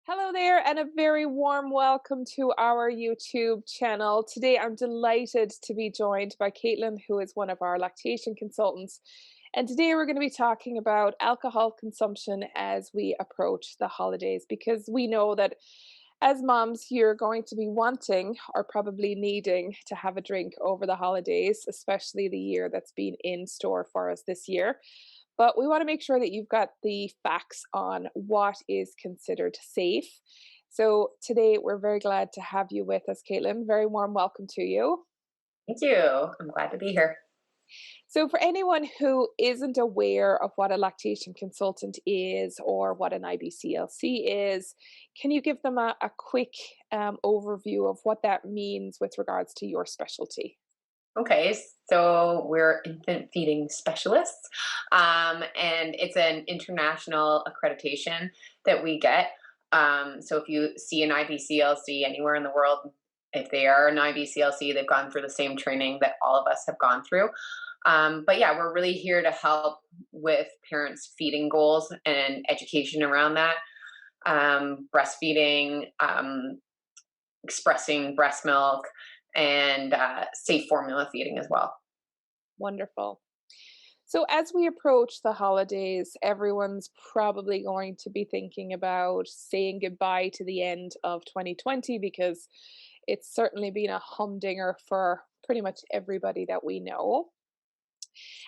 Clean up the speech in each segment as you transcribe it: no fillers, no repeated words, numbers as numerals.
Hello there, and a very warm welcome to our YouTube channel. Today, I'm delighted to be joined by Caitlin, who is one of our lactation consultants. And today, we're going to be talking about alcohol consumption as we approach the holidays, because we know that as moms, you're going to be wanting or probably needing to have a drink over the holidays, especially the year that's been in store for us this year. But we want to make sure that you've got the facts on what is considered safe. So today we're very glad to have you with us, Caitlin. Very warm welcome to you. Thank you. I'm glad to be here. So, for anyone who isn't aware of what a lactation consultant is or what an IBCLC is, can you give them a quick overview of what that means with regards to your specialty? Okay, so we're infant feeding specialists, and it's an international accreditation that we get. So if you see an IBCLC anywhere in the world, if they are an IBCLC, they've gone through the same training that all of us have gone through. But yeah, we're really here to help with parents' feeding goals and education around that, breastfeeding, expressing breast milk, and safe formula feeding as well. Wonderful. So, as we approach the holidays, everyone's probably going to be thinking about saying goodbye to the end of 2020 because it's certainly been a humdinger for pretty much everybody that we know.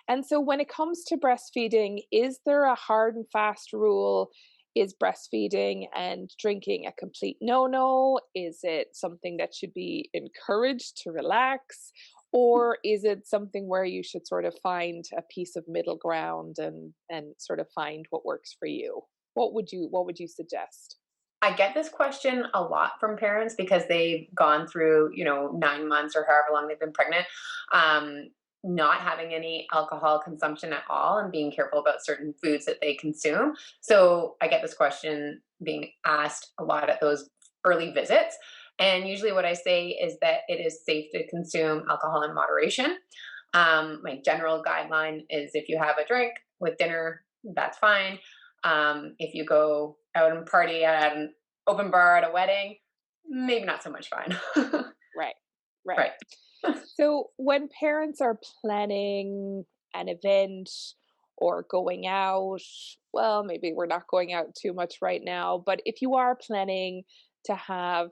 And so, when it comes to breastfeeding, is there a hard and fast rule? Is breastfeeding and drinking a complete no no? Is it something that should be encouraged to relax? Or is it something where you should sort of find a piece of middle ground and sort of find what works for you? What would you suggest? I get this question a lot from parents because they've gone through, 9 months or however long they've been pregnant, um, not having any alcohol consumption at all and being careful about certain foods that they consume. So I get this question being asked a lot at those early visits. And usually, what I say is that it is safe to consume alcohol in moderation. My general guideline is if you have a drink with dinner, that's fine. If you go out and party at an open bar at a wedding, maybe not so much fine. Right, right. Right. So when parents are planning an event or going out, well, maybe we're not going out too much right now, but if you are planning to have,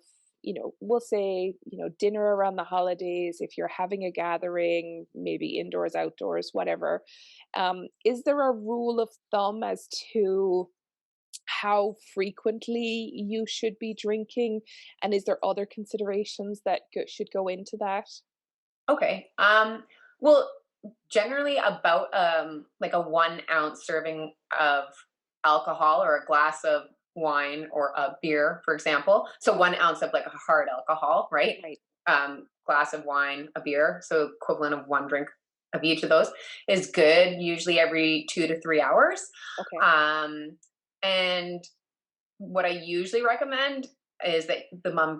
we'll say, dinner around the holidays, if you're having a gathering, maybe indoors, outdoors, whatever, is there a rule of thumb as to how frequently you should be drinking? And is there other considerations that should go into that? Okay. Well, generally about like a 1 ounce serving of alcohol or a glass of wine or a beer, for example. So 1 ounce of like a hard alcohol, right? Right. Glass of wine, a beer, so equivalent of one drink of each of those is good. Usually every 2 to 3 hours. Okay. Um, and what I usually recommend is that the mom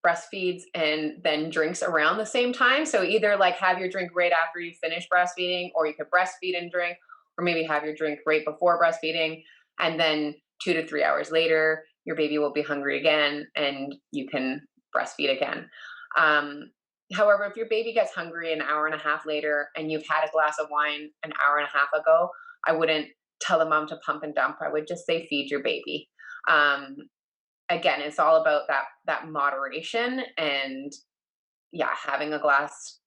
breastfeeds and then drinks around the same time. So either like have your drink right after you finish breastfeeding, or you could breastfeed and drink, or maybe have your drink right before breastfeeding, and then 2 to 3 hours later, your baby will be hungry again, and you can breastfeed again. Um, However, if your baby gets hungry an hour and a half later, and you've had a glass of wine an hour and a half ago, I wouldn't tell the mom to pump and dump. I would just say feed your baby. Um, Again, it's all about that moderation, and yeah, having a glass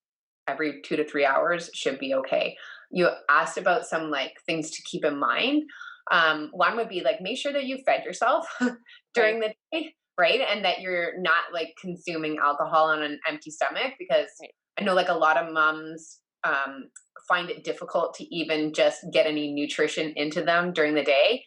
every 2 to 3 hours should be okay. You asked about some like things to keep in mind. One would be like make sure that you fed yourself Right. during the day, right? And that you're not like consuming alcohol on an empty stomach, because Right. I know like a lot of moms find it difficult to even just get any nutrition into them during the day,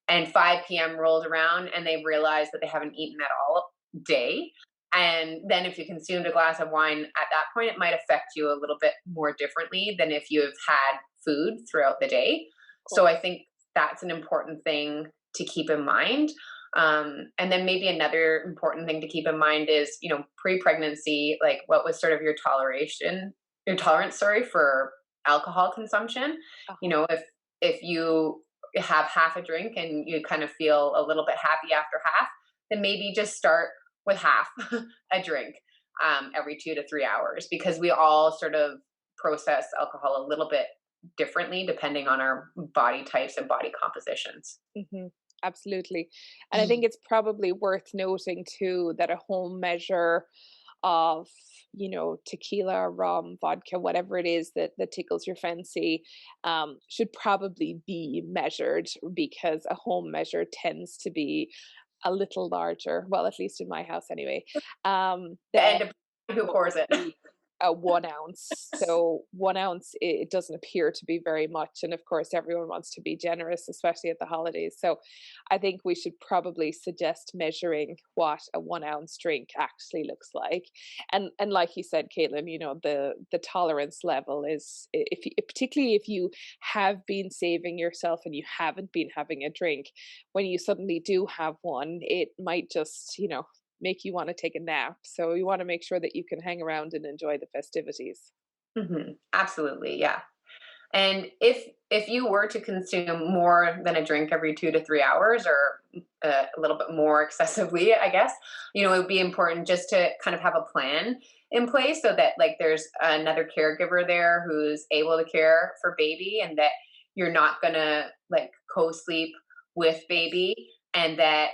and 5 p.m. rolls around and they realize that they haven't eaten at all day. And then if you consumed a glass of wine at that point, it might affect you a little bit more differently than if you've had food throughout the day. Of So I course. think that's an important thing to keep in mind. And then maybe another important thing to keep in mind is, pre-pregnancy, like what was sort of your tolerance, sorry, for alcohol consumption. Uh-huh. If you have half a drink and you kind of feel a little bit happy after half, then maybe just start with half a drink every 2 to 3 hours, because we all sort of process alcohol a little bit differently depending on our body types and body compositions. Mhm. Absolutely. And I think it's probably worth noting too that a home measure of, tequila, rum, vodka, whatever it is that tickles your fancy, should probably be measured, because a home measure tends to be a little larger, well, at least in my house anyway, than And who what pours would it? be a 1 ounce. So 1 ounce, it doesn't appear to be very much, and of course, everyone wants to be generous, especially at the holidays. So I think we should probably suggest measuring what a 1 ounce drink actually looks like. And like you said, Caitlin, the tolerance level is, if you, particularly if you have been saving yourself and you haven't been having a drink, when you suddenly do have one, it might just, make you want to take a nap. So you want to make sure that you can hang around and enjoy the festivities. Absolutely, yeah. And if you were to consume more than a drink every 2 to 3 hours, or a little bit more excessively, I guess, it would be important just to kind of have a plan in place, so that like there's another caregiver there who's able to care for baby, and that you're not gonna like co-sleep with baby, and that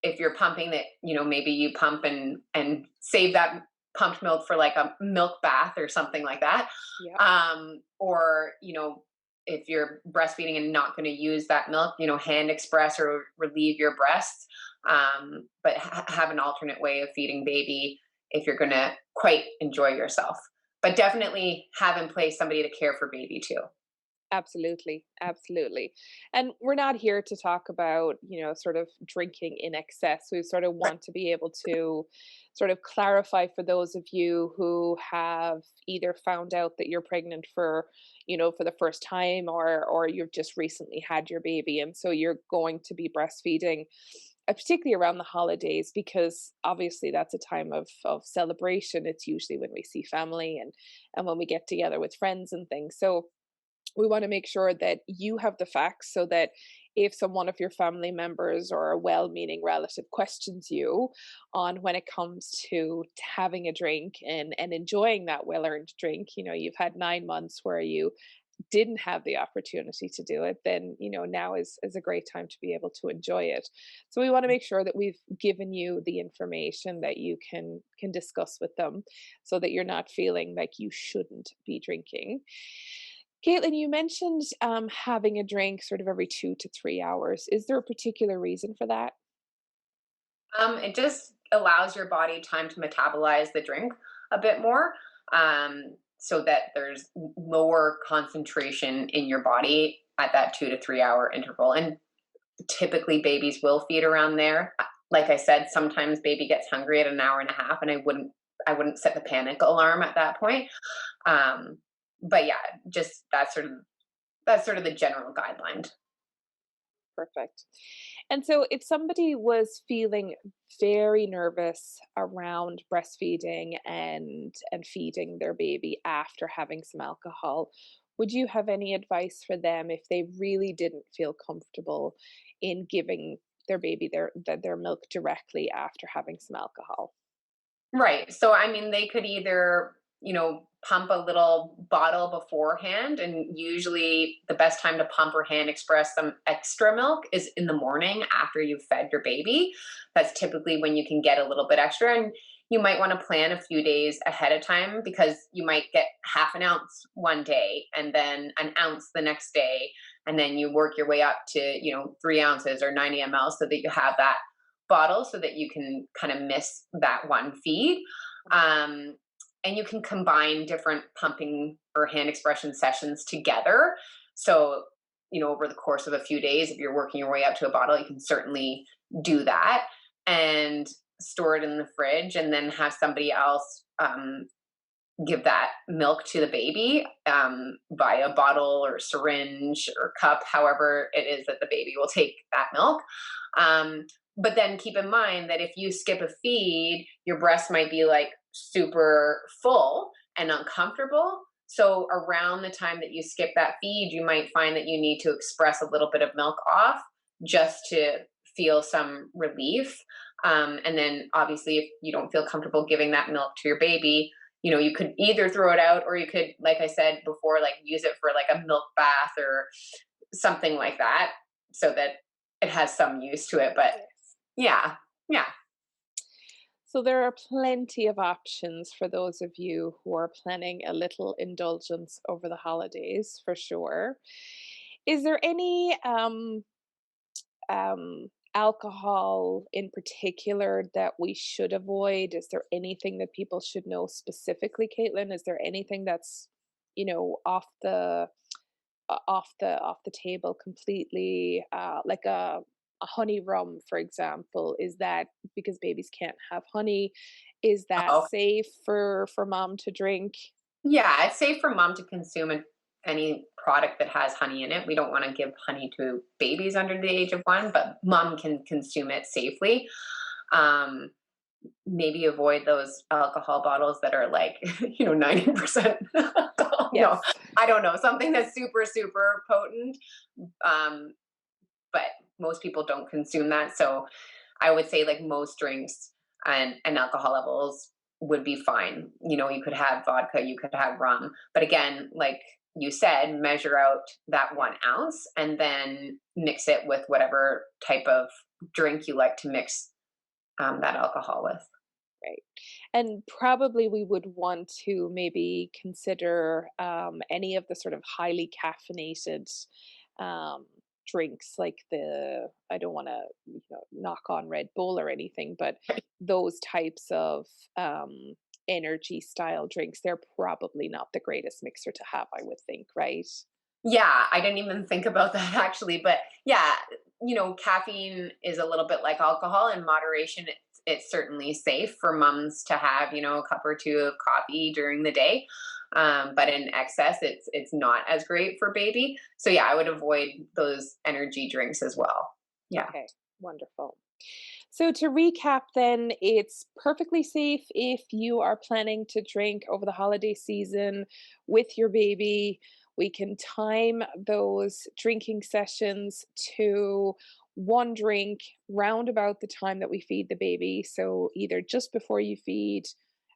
if you're pumping, that maybe you pump and save that pumped milk for like a milk bath or something like that. Yeah. Or if you're breastfeeding and not going to use that milk, hand express or relieve your breasts, but have an alternate way of feeding baby if you're going to quite enjoy yourself. But definitely have in place somebody to care for baby too. Absolutely, absolutely. And we're not here to talk about, sort of drinking in excess. We sort of Right. want to be able to sort of clarify for those of you who have either found out that you're pregnant for, for the first time, or you've just recently had your baby and so you're going to be breastfeeding, particularly around the holidays, because obviously that's a time of celebration. It's usually when we see family and when we get together with friends and things. So we want to make sure that you have the facts, so that if someone of your family members or a well-meaning relative questions you on when it comes to having a drink and enjoying that well-earned drink, you've had 9 months where you didn't have the opportunity to do it, then now is a great time to be able to enjoy it. So we want to make sure that we've given you the information that you can discuss with them, so that you're not feeling like you shouldn't be drinking. Caitlin, you mentioned having a drink sort of every 2 to 3 hours. Is there a particular reason for that? It just allows your body time to metabolize the drink a bit more, so that there's lower concentration in your body at that 2 to 3 hour interval. And typically, babies will feed around there. Like I said, sometimes baby gets hungry at an hour and a half, and I wouldn't set the panic alarm at that point. Um, but yeah, just that's sort of the general guideline. Perfect. And so if somebody was feeling very nervous around breastfeeding and feeding their baby after having some alcohol, would you have any advice for them if they really didn't feel comfortable in giving their baby their milk directly after having some alcohol? Right. So, I mean, they could either, pump a little bottle beforehand. And usually the best time to pump or hand express some extra milk is in the morning after you've fed your baby. That's typically when you can get a little bit extra. And you might want to plan a few days ahead of time, because you might get half an ounce one day and then an ounce the next day. And then you work your way up to, 3 ounces or 90 ml, so that you have that bottle, so that you can kind of miss that one feed. Um, and you can combine different pumping or hand expression sessions together. So, over the course of a few days, if you're working your way up to a bottle, you can certainly do that and store it in the fridge, and then have somebody else give that milk to the baby via bottle or syringe or cup, however it is that the baby will take that milk. But then keep in mind that if you skip a feed, your breast might be like super full and uncomfortable. So around the time that you skip that feed, you might find that you need to express a little bit of milk off, just to feel some relief. And then obviously, if you don't feel comfortable giving that milk to your baby, you could either throw it out, or you could, like I said before, like use it for like a milk bath or something like that, so that it has some use to it. But Yes. yeah, yeah. So there are plenty of options for those of you who are planning a little indulgence over the holidays, for sure. Is there any alcohol in particular that we should avoid? Is there anything that people should know specifically, Caitlin? Is there anything that's, off the table completely, like a honey rum, for example? Is that because babies can't have honey? Is that Oh, safe for mom to drink? yeah. It's safe for mom to consume any product that has honey in it. We don't want to give honey to babies under the age of 1, but mom can consume it safely. Um, Maybe avoid those alcohol bottles that are like 90% alcohol. No, Yes. I don't know, something that's super super potent. um but most people don't consume that, so I would say like most drinks and alcohol levels would be fine. You could have vodka, you could have rum, but again, like you said, measure out that 1 ounce and then mix it with whatever type of drink you like to mix that alcohol with. Right. And probably we would want to maybe consider any of the sort of highly caffeinated um, drinks, like I don't want to, knock on Red Bull or anything, but those types of energy style drinks, they're probably not the greatest mixer to have, I would think, right? Yeah, I didn't even think about that actually, but yeah, caffeine is a little bit like alcohol. In moderation, it's certainly safe for moms to have, a cup or two of coffee during the day. But in excess, it's not as great for baby. So yeah, I would avoid those energy drinks as well. Yeah. Okay, wonderful. So, to recap, then, it's perfectly safe if you are planning to drink over the holiday season with your baby. We can time those drinking sessions to one drink round about the time that we feed the baby. So, either just before you feed,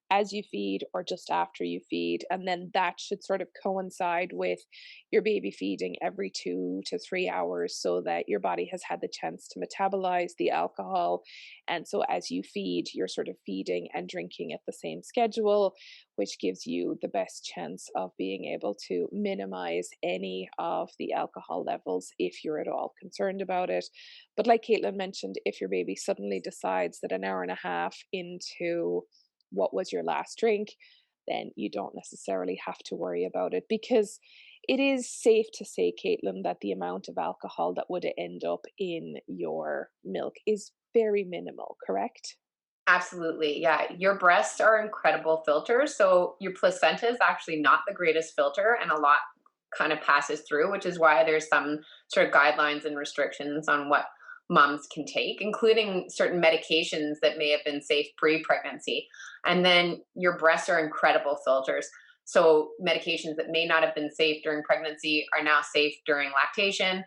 as you feed, or just after you feed. And then that should sort of coincide with your baby feeding every 2 to 3 hours so that your body has had the chance to metabolize the alcohol. And so as you feed, you're sort of feeding and drinking at the same schedule, which gives you the best chance of being able to minimize any of the alcohol levels if you're at all concerned about it. But like Caitlin mentioned, if your baby suddenly decides that an hour and a half into what was your last drink, then you don't necessarily have to worry about it, because it is safe to say, Caitlin, that the amount of alcohol that would end up in your milk is very minimal, correct? Absolutely. Yeah. Your breasts are incredible filters. So your placenta is actually not the greatest filter, and a lot kind of passes through, which is why there's some sort of guidelines and restrictions on what moms can take, including certain medications that may have been safe pre pregnancy. And then your breasts are incredible filters. So medications that may not have been safe during pregnancy are now safe during lactation.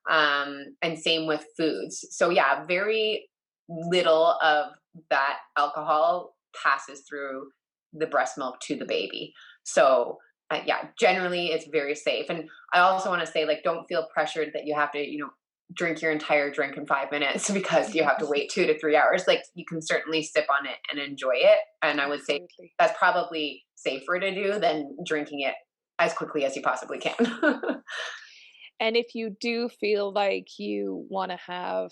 And same with foods. So, yeah, very little of that alcohol passes through the breast milk to the baby. So, yeah, generally it's very safe. And I also want to say, like, don't feel pressured that you have to, drink your entire drink in 5 minutes because you have to wait 2 to 3 hours. Like, you can certainly sip on it and enjoy it. And I would say Absolutely. that's probably safer to do than drinking it as quickly as you possibly can. And if you do feel like you want to have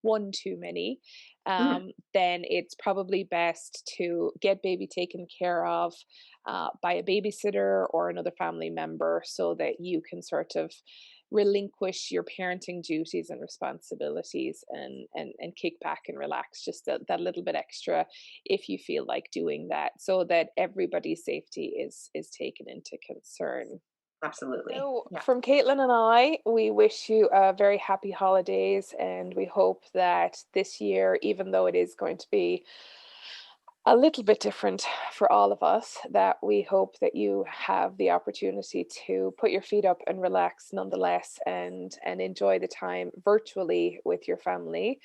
one too many, Mhm. then it's probably best to get baby taken care of by a babysitter or another family member so that you can sort of relinquish your parenting duties and responsibilities and kick back and relax just that little bit extra if you feel like doing that, so that everybody's safety is taken into concern. Absolutely. So, Yeah. from Caitlin and I, we wish you a very happy holidays, and we hope that this year, even though it is going to be a little bit different for all of us, that we hope that you have the opportunity to put your feet up and relax nonetheless, and enjoy the time virtually with your family.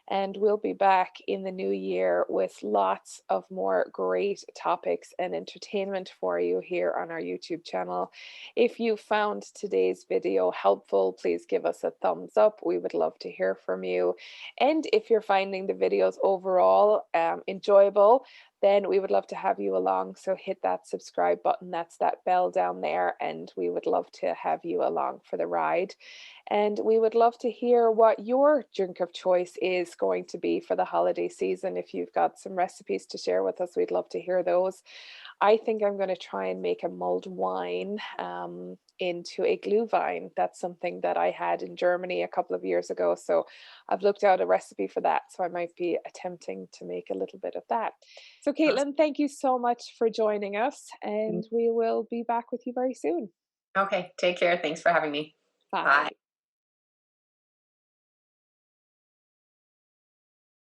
And we'll be back in the new year with lots of more great topics and entertainment for you here on our YouTube channel. If you found today's video helpful, please give us a thumbs up. We would love to hear from you. And if you're finding the videos overall enjoyable, then we would love to have you along. So hit that subscribe button, that's that bell down there, and we would love to have you along for the ride. And we would love to hear what your drink of choice is going to be for the holiday season. If you've got some recipes to share with us, we'd love to hear those. I think I'm going to try and make a mulled wine into a glühwein. That's something that I had in Germany a couple of years ago. So I've looked out a recipe for that. So I might be attempting to make a little bit of that. So, Awesome. Caitlin, thank you so much for joining us, and we will be back with you very soon. Okay, take care. Thanks for having me. Bye. Bye.